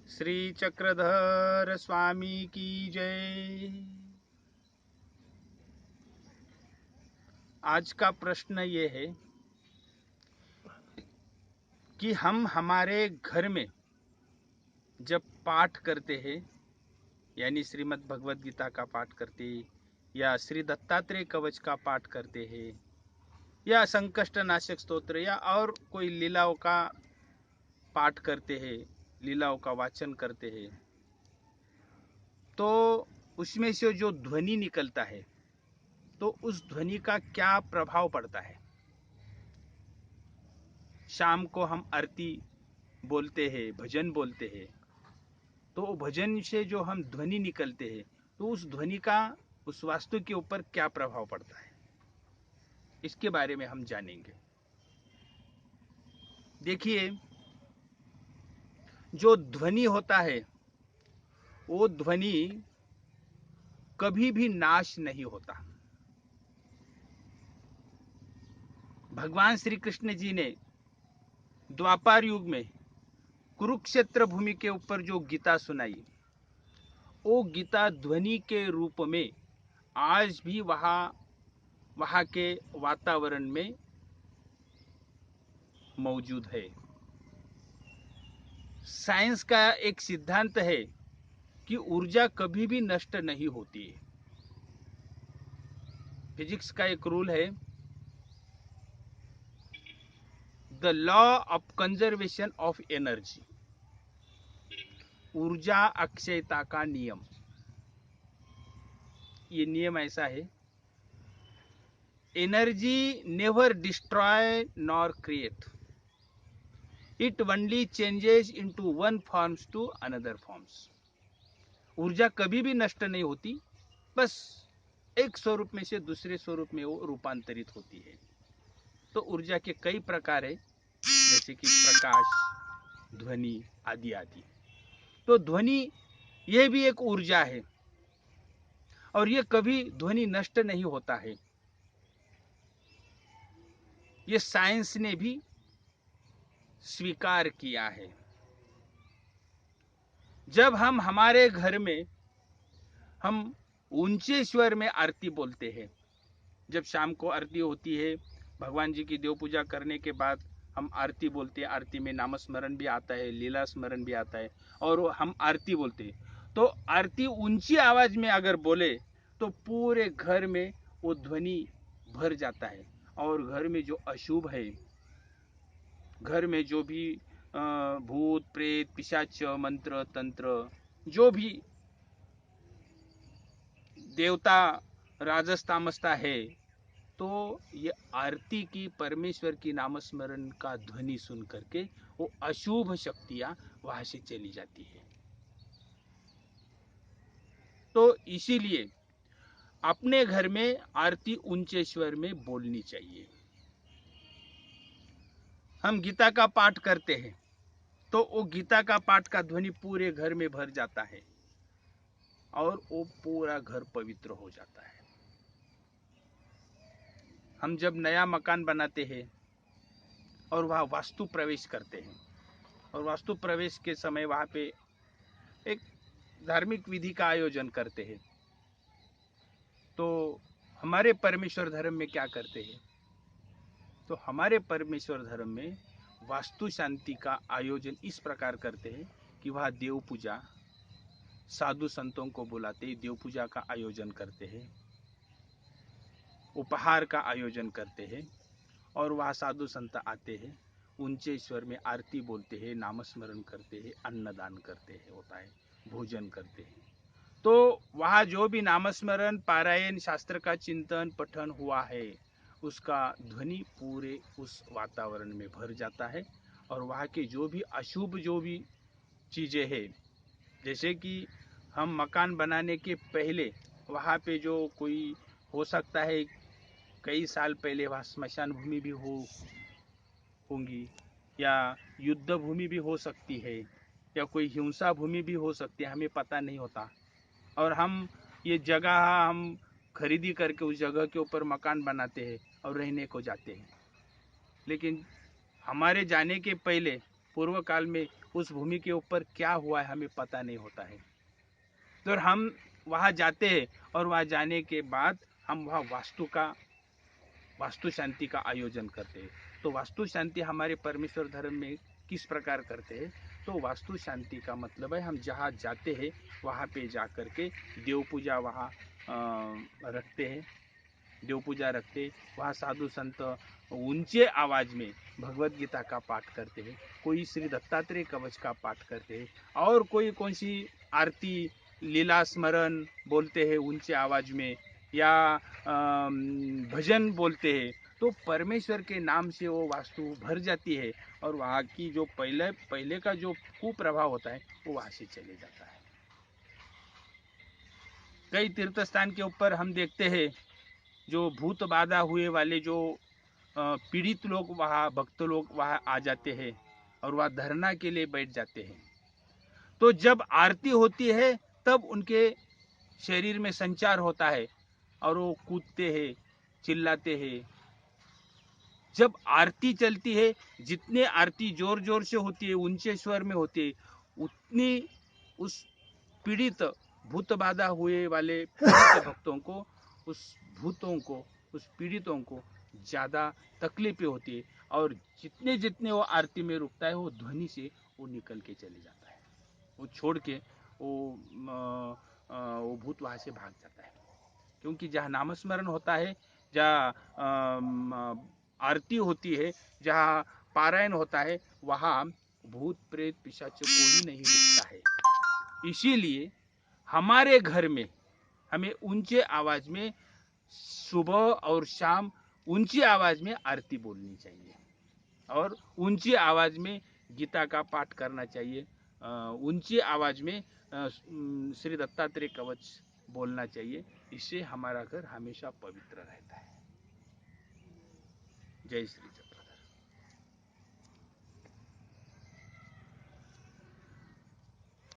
श्री चक्रधर स्वामी की जय। आज का प्रश्न ये है कि हम हमारे घर में जब पाठ करते हैं, यानी श्रीमद् भगवद गीता का पाठ करते हैं, या श्री दत्तात्रेय कवच का पाठ करते हैं, या संकष्ट नाशक स्तोत्र, या और कोई लीलाओं का पाठ करते हैं, लीलाओं का वाचन करते हैं, तो उसमें से जो ध्वनि निकलता है, तो उस ध्वनि का क्या प्रभाव पड़ता है। शाम को हम आरती बोलते हैं, भजन बोलते हैं, तो भजन से जो हम ध्वनि निकलते हैं, तो उस ध्वनि का उस वास्तु के ऊपर क्या प्रभाव पड़ता है, इसके बारे में हम जानेंगे। देखिए, जो ध्वनि होता है, वो ध्वनि कभी भी नाश नहीं होता। भगवान श्री कृष्ण जी ने द्वापर युग में कुरुक्षेत्र भूमि के ऊपर जो गीता सुनाई, वो गीता ध्वनि के रूप में आज भी वहाँ के वातावरण में मौजूद है। साइंस का एक सिद्धांत है कि ऊर्जा कभी भी नष्ट नहीं होती है। फिजिक्स का एक रूल है, the law of conservation of energy, ऊर्जा अक्षयता का नियम। ये नियम ऐसा है, energy never destroy nor create, it only changes into one forms to another forms. ऊर्जा कभी भी नष्ट नहीं होती, बस एक स्वरूप में से दूसरे स्वरूप में वो रूपांतरित होती है। तो ऊर्जा के कई प्रकार है, जैसे कि प्रकाश, ध्वनि आदि आदि। तो ध्वनि यह भी एक ऊर्जा है, और ये कभी ध्वनि नष्ट नहीं होता है। ये साइंस ने भी स्वीकार किया है। जब हम हमारे घर में हम ऊंचे स्वर में आरती बोलते हैं, जब शाम को आरती होती है, भगवान जी की देव पूजा करने के बाद हम आरती बोलते हैं। आरती में नामस्मरण भी आता है, लीला स्मरण भी आता है, और हम आरती बोलते हैं। तो आरती ऊंची आवाज में अगर बोले तो पूरे घर में वो ध्वनि भर जाता है, और घर में जो अशुभ है, घर में जो भी भूत प्रेत पिशाच मंत्र तंत्र, जो भी देवता राजस्तामस्ता है, तो ये आरती की, परमेश्वर की नामस्मरण का ध्वनि सुन करके वो अशुभ शक्तियां वहां से चली जाती है। तो इसीलिए अपने घर में आरती ऊंचे स्वर में बोलनी चाहिए। हम गीता का पाठ करते हैं, तो वो गीता का पाठ का ध्वनि पूरे घर में भर जाता है, और वो पूरा घर पवित्र हो जाता है। हम जब नया मकान बनाते हैं और वहाँ वास्तु प्रवेश करते हैं, और वास्तु प्रवेश के समय वहाँ पे एक धार्मिक विधि का आयोजन करते हैं, तो हमारे परमेश्वर धर्म में क्या करते हैं, तो हमारे परमेश्वर धर्म में वास्तु शांति का आयोजन इस प्रकार करते हैं कि वहाँ देव पूजा, साधु संतों को बुलाते देव पूजा का आयोजन करते हैं, उपहार का आयोजन करते हैं, और वहाँ साधु संत आते हैं, ऊंचे स्वर में आरती बोलते हैं, नामस्मरण करते हैं, अन्नदान करते हैं, होता है, भोजन करते हैं। तो वहाँ जो भी नामस्मरण, पारायण, शास्त्र का चिंतन पठन हुआ है, उसका ध्वनि पूरे उस वातावरण में भर जाता है। और वहाँ के जो भी अशुभ जो भी चीज़ें हैं, जैसे कि हम मकान बनाने के पहले वहाँ पे जो कोई हो सकता है, कई साल पहले वहाँ स्मशान भूमि भी होंगी, या युद्ध भूमि भी हो सकती है, या कोई हिंसा भूमि भी हो सकती है, हमें पता नहीं होता। और हम ये जगह हम खरीदी करके उस जगह के ऊपर मकान बनाते हैं और रहने को जाते हैं, लेकिन हमारे जाने के पहले पूर्व काल में उस भूमि के ऊपर क्या हुआ है हमें पता नहीं होता है। तो हम वहाँ जाते हैं और वहाँ जाने के बाद हम वहाँ वास्तु शांति का आयोजन करते हैं। तो वास्तु शांति हमारे परमेश्वर धर्म में किस प्रकार करते हैं? तो वास्तु शांति का मतलब है हम जहाँ जाते हैं वहाँ पे जा कर के देव पूजा वहाँ रखते हैं, देव पूजा रखते, वहाँ साधु संत ऊंचे आवाज में भगवत गीता का पाठ करते हैं, कोई श्री दत्तात्रेय कवच का पाठ करते हैं, और कोई कौन सी आरती लीला स्मरण बोलते हैं ऊंचे आवाज में, या भजन बोलते हैं। तो परमेश्वर के नाम से वो वास्तु भर जाती है और वहाँ की जो पहले का जो कुप्रभाव होता है वो वहाँ से चले जाता है। कई तीर्थ स्थान के ऊपर हम देखते हैं जो भूत बाधा हुए वाले जो पीड़ित लोग वहाँ, भक्त लोग वहाँ आ जाते हैं और वहाँ धरना के लिए बैठ जाते हैं। तो जब आरती होती है तब उनके शरीर में संचार होता है और वो कूदते हैं, चिल्लाते हैं। जब आरती चलती है, जितने आरती जोर जोर से होती है, ऊंचे स्वर में होती है, उतनी उस पीड़ित भूत बाधा हुए वाले पीड़ित भक्तों को, उस पीड़ितों को ज्यादा तकलीफें होती है और जितने जितने वो आरती में रुकता है वो ध्वनि से वो निकल के चले जाता है, वो छोड़ के वो भूत वहां से भाग जाता है। क्योंकि जहाँ नामस्मरण होता है, जहाँ आरती होती है, जहाँ पारायण होता है, वहाँ भूत प्रेत पिशाच कोई नहीं रुकता है। इसीलिए हमारे घर में हमें ऊंचे आवाज में सुबह और शाम ऊंची आवाज में आरती बोलनी चाहिए और ऊंची आवाज में गीता का पाठ करना चाहिए, ऊंची आवाज में श्री दत्तात्रेय कवच बोलना चाहिए। इससे हमारा घर हमेशा पवित्र रहता है। जय श्री जगन्नाथ।